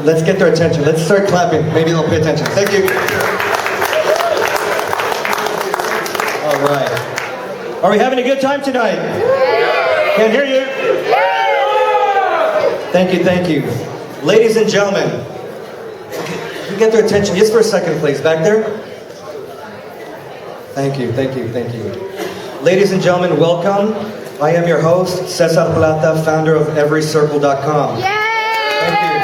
Let's get their attention. Let's start clapping. Maybe they'll pay attention. Thank you. All right. Are we having a good time tonight? Can't hear you. Thank you, thank you. Ladies and gentlemen, can you get their attention just for a second, please? Back there? Thank you, thank you, thank you. Ladies and gentlemen, welcome. I am your host, Cesar Plata, founder of everyCircle.com. Thank you.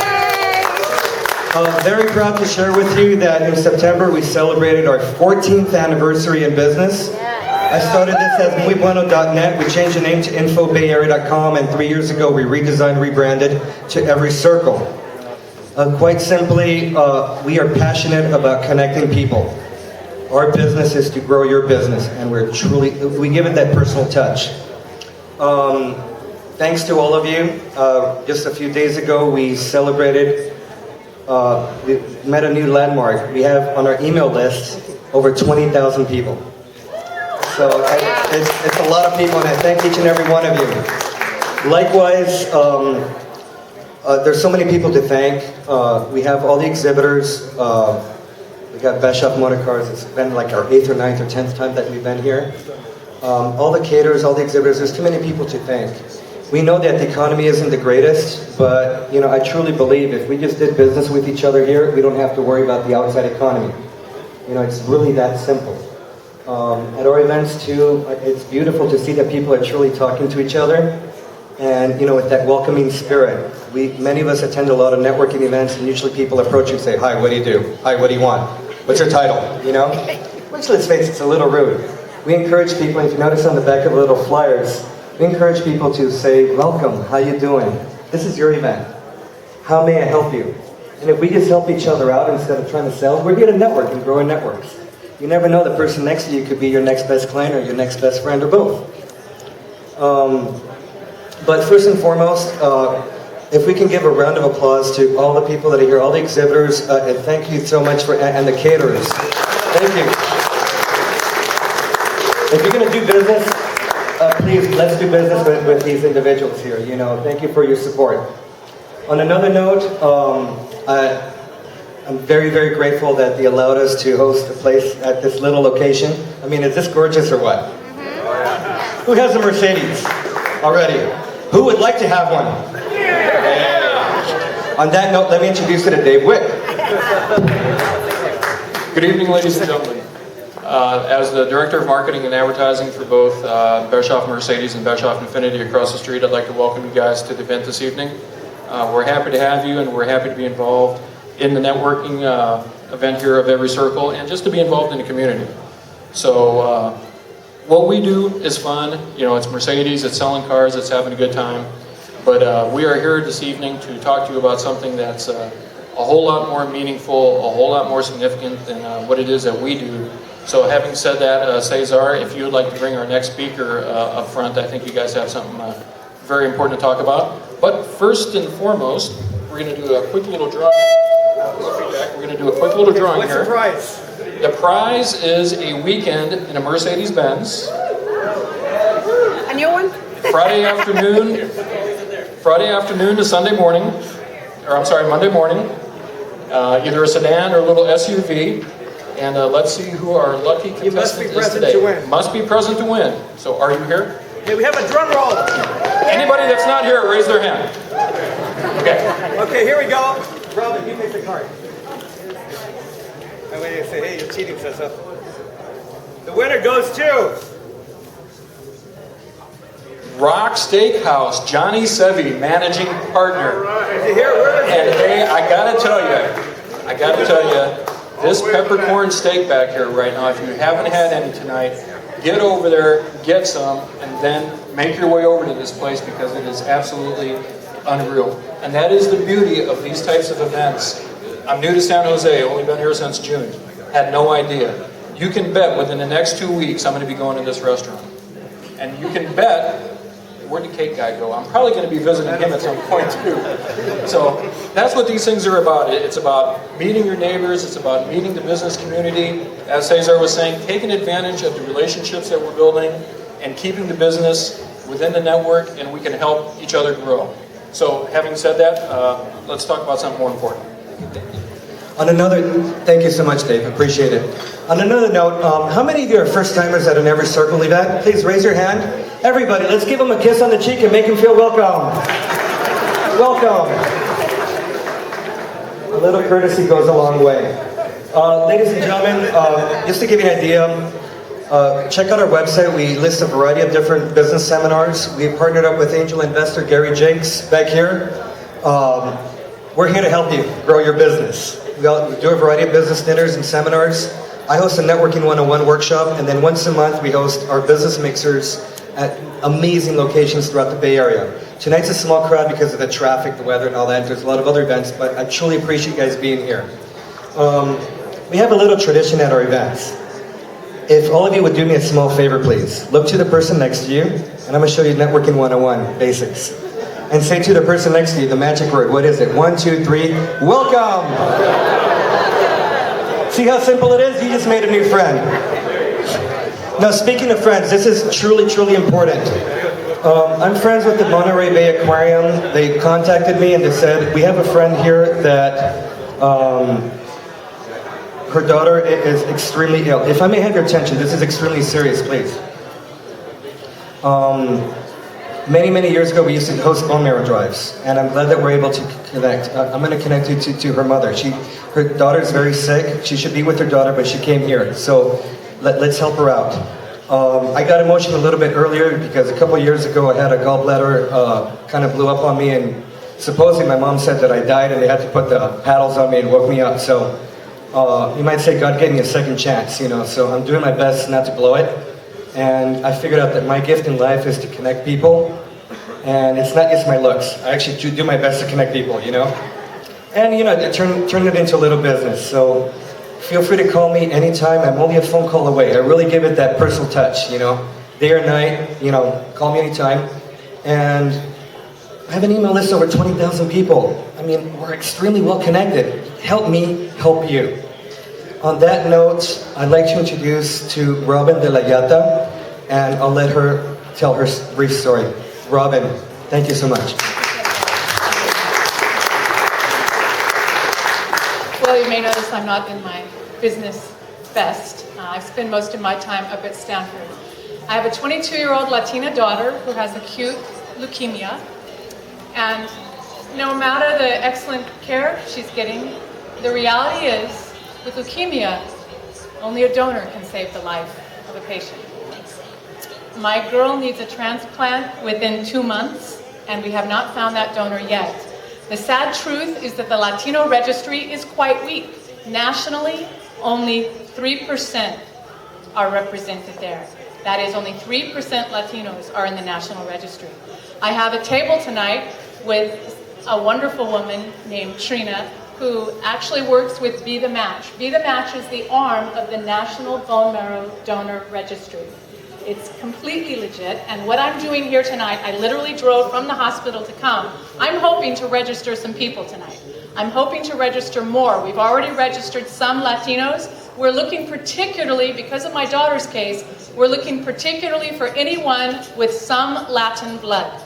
Very proud to share with you that in September we celebrated our 14th anniversary in business. I started this as muybueno.net. We changed the name to infobayarea.com, and 3 years ago we redesigned, rebranded to everyCircle. Quite simply, we are passionate about connecting people. Our business is to grow your business, and we give it that personal touch. Thanks to all of you. Just a few days ago we celebrated, we met a new landmark. We have on our email list over 20,000 people. So it's a lot of people, and I thank each and every one of you. Likewise, there's so many people to thank. We have all the exhibitors. We got Beshoff Motor Cars. It's been like our 8th or 9th or 10th time that we've been here. All the caterers, all the exhibitors, there's too many people to thank. We know that the economy isn't the greatest, but I truly believe if we just did business with each other here, we don't have to worry about the outside economy. It's really that simple. At our events too, it's beautiful to see that people are truly talking to each other, and with that welcoming spirit. Many of us attend a lot of networking events, and usually people approach you and say, "Hi, what do you do? Hi, what do you want? What's your title?" Which, let's face it, it's a little rude. We encourage people, and if you notice on the back of the little flyers, we encourage people to say, "Welcome, how you doing? This is your event. How may I help you?" And if we just help each other out instead of trying to sell, we're here to network and grow in networks. You never know, the person next to you could be your next best client or your next best friend or both. But first and foremost, if we can give a round of applause to all the people that are here, all the exhibitors, and thank you so much and the caterers. Thank you. If you're going to do business, please, let's do business with these individuals here. Thank you for your support. On another note, I'm very, very grateful that they allowed us to host a place at this little location. Is this gorgeous or what? Who has a Mercedes already? Who would like to have one? Yeah. On that note, let me introduce you to Dave Wick. Good evening, ladies and gentlemen. As the Director of Marketing and Advertising for both Beshoff Mercedes and Beshoff Infinity across the street, I'd like to welcome you guys to the event this evening. We're happy to have you, and we're happy to be involved in the networking event here of everyCircle, and just to be involved in the community. So what we do is fun. It's Mercedes, it's selling cars, it's having a good time. But we are here this evening to talk to you about something that's a whole lot more meaningful, a whole lot more significant than what it is that we do. So having said that, Cesar, if you would like to bring our next speaker up front, I think you guys have something very important to talk about. But first and foremost, we're going to do a quick little drawing. We're going to do a quick little drawing here. What's the prize? The prize is a weekend in a Mercedes-Benz. A new one? Friday afternoon to Sunday morning, Monday morning. Either a sedan or a little SUV. And let's see who our lucky contestant is today. Must be present to win. So are you here? Hey, we have a drum roll. Anybody that's not here, raise their hand. Okay. Okay, here we go. Robin, you take the card. That way you say, "Hey, you're cheating, Cesar." The winner goes to Rock Steakhouse, Johnny Sevi, managing partner. Is he here? Where is he? And hey, I gotta tell you, this peppercorn steak back here right now, if you haven't had any tonight, get over there, get some, and then make your way over to this place because it is absolutely unreal. And that is the beauty of these types of events. I'm new to San Jose, only been here since June. Had no idea. You can bet within the next 2 weeks I'm going to be going to this restaurant. And you can bet, where'd the cake guy go? I'm probably going to be visiting him at some point too. So that's what these things are about. It's about meeting your neighbors. It's about meeting the business community. As Cesar was saying, taking advantage of the relationships that we're building and keeping the business within the network, and we can help each other grow. So having said that, let's talk about something more important. Thank you so much, Dave. Appreciate it. On another note, how many of you are first-timers at an everyCircle event? Please raise your hand. Everybody, let's give them a kiss on the cheek and make them feel welcome. Welcome. A little courtesy goes a long way. Ladies and gentlemen, just to give you an idea, check out our website. We list a variety of different business seminars. We partnered up with angel investor Gary Jenks back here. We're here to help you grow your business. We do a variety of business dinners and seminars. I host a Networking 101 workshop, and then once a month we host our business mixers at amazing locations throughout the Bay Area. Tonight's a small crowd because of the traffic, the weather, and all that. There's a lot of other events, but I truly appreciate you guys being here. We have a little tradition at our events. If all of you would do me a small favor, please. Look to the person next to you, and I'm going to show you Networking 101 basics. And say to the person next to you the magic word. What is it? 1, 2, 3. Welcome! See how simple it is? You just made a new friend. Now, speaking of friends, this is truly, truly important. I'm friends with the Monterey Bay Aquarium. They contacted me and they said, we have a friend here that her daughter is extremely ill. If I may have your attention, this is extremely serious, please. Many, many years ago, we used to host bone marrow drives, and I'm glad that we're able to connect. I'm going to connect you to her mother. Her daughter is very sick. She should be with her daughter, but she came here. So let's help her out. I got emotional a little bit earlier because a couple years ago, I had a gallbladder kind of blew up on me, and supposedly my mom said that I died, and they had to put the paddles on me and woke me up. So you might say God gave me a second chance, you know. So I'm doing my best not to blow it. And I figured out that my gift in life is to connect people. And it's not just my looks. I actually do my best to connect people, you know. And, you know, turn it into a little business. So feel free to call me anytime. I'm only a phone call away. I really give it that personal touch, you know. Day or night, you know, call me anytime. And I have an email list over 20,000 people. I mean, we're extremely well connected. Help me help you. On that note, I'd like to introduce to Robin de la Yata, and I'll let her tell her brief story. Robin, thank you so much. Well, you may notice I'm not in my business best. I spend most of my time up at Stanford. I have a 22-year-old Latina daughter who has acute leukemia, and no matter the excellent care she's getting, the reality is, with leukemia, only a donor can save the life of a patient. My girl needs a transplant within 2 months, and we have not found that donor yet. The sad truth is that the Latino registry is quite weak. Nationally, only 3% are represented there. That is, only 3% Latinos are in the national registry. I have a table tonight with a wonderful woman named Trina, who actually works with Be the Match. Be the Match is the arm of the National Bone Marrow Donor Registry. It's completely legit, and what I'm doing here tonight, I literally drove from the hospital to come. I'm hoping to register some people tonight. I'm hoping to register more. We've already registered some Latinos. We're looking particularly, because of my daughter's case, we're looking particularly for anyone with some Latin blood.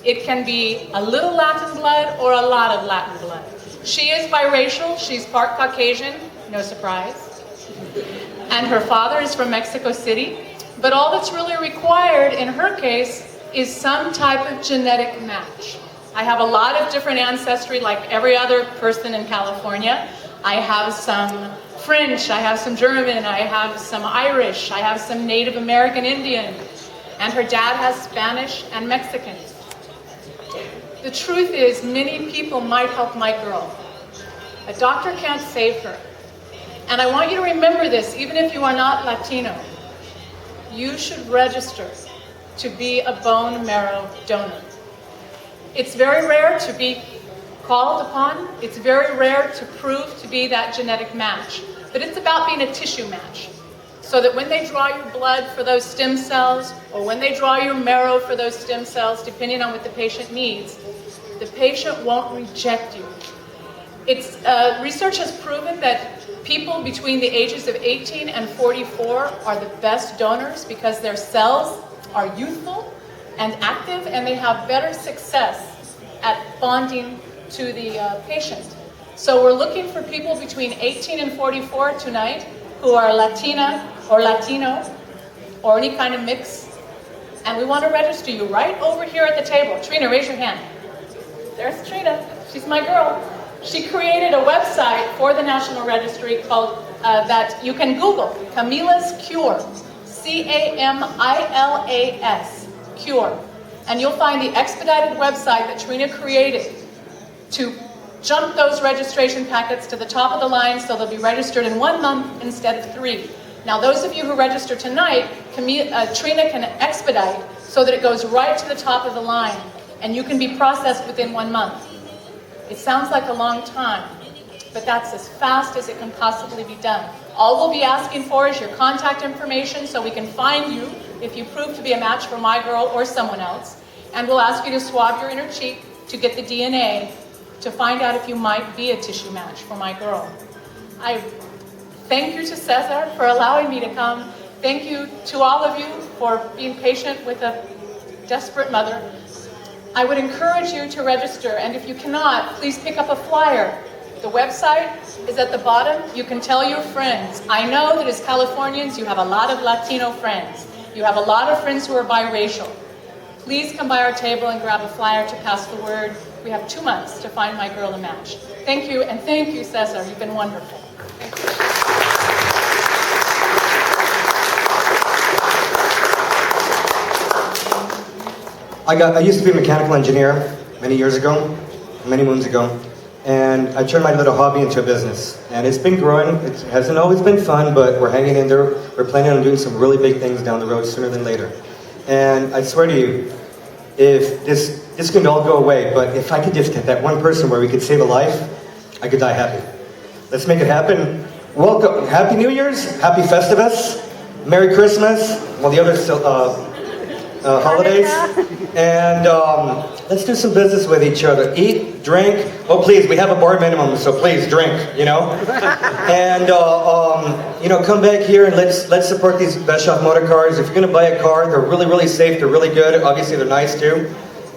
It can be a little Latin blood or a lot of Latin blood. She is biracial, she's part Caucasian, no surprise. And her father is from Mexico City. But all that's really required in her case is some type of genetic match. I have a lot of different ancestry like every other person in California. I have some French, I have some German, I have some Irish, I have some Native American Indian, and her dad has Spanish and Mexican. The truth is, many people might help my girl. A doctor can't save her. And I want you to remember this, even if you are not Latino. You should register to be a bone marrow donor. It's very rare to be called upon. It's very rare to prove to be that genetic match. But it's about being a tissue match. So that when they draw your blood for those stem cells, or when they draw your marrow for those stem cells, depending on what the patient needs, the patient won't reject you. Research has proven that people between the ages of 18 and 44 are the best donors because their cells are youthful and active, and they have better success at bonding to the patient. So we're looking for people between 18 and 44 tonight who are Latina or Latino or any kind of mix. And we want to register you right over here at the table. Trina, raise your hand. There's Trina. She's my girl. She created a website for the National Registry called, that you can Google, Camila's Cure. C-A-M-I-L-A-S, Cure. And you'll find the expedited website that Trina created to jump those registration packets to the top of the line so they'll be registered in 1 month instead of 3. Now, those of you who register tonight, Trina can expedite so that it goes right to the top of the line and you can be processed within 1 month. It sounds like a long time, but that's as fast as it can possibly be done. All we'll be asking for is your contact information so we can find you if you prove to be a match for my girl or someone else. And we'll ask you to swab your inner cheek to get the DNA to find out if you might be a tissue match for my girl. I thank you to Cesar for allowing me to come. Thank you to all of you for being patient with a desperate mother. I would encourage you to register, and if you cannot, please pick up a flyer. The website is at the bottom. You can tell your friends. I know that as Californians, you have a lot of Latino friends. You have a lot of friends who are biracial. Please come by our table and grab a flyer to pass the word. We have 2 months to find my girl a match. Thank you, and thank you, Cesar. You've been wonderful. Thank you. I used to be a mechanical engineer many years ago, many moons ago, and I turned my little hobby into a business. And it's been growing. It hasn't always been fun, but we're hanging in there. We're planning on doing some really big things down the road sooner than later. And I swear to you, if this can all go away, but if I could just get that one person where we could save a life, I could die happy. Let's make it happen. Welcome. Happy New Year's. Happy Festivus. Merry Christmas. Well, the other holidays. And let's do some business with each other. Eat, drink. Oh, please, we have a bar minimum, so please drink, you know. And, you know, come back here and let's support these Bischoff motor cars. If you're going to buy a car, they're really, really safe. They're really good. Obviously, they're nice, too.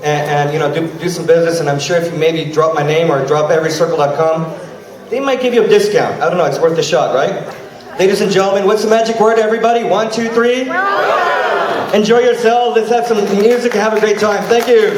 And you know, do some business. And I'm sure if you maybe drop my name or drop everyCircle.com, they might give you a discount. I don't know. It's worth a shot, right? Ladies and gentlemen, what's the magic word, everybody? 1, 2, 3. Enjoy yourselves. Let's have some music and have a great time. Thank you.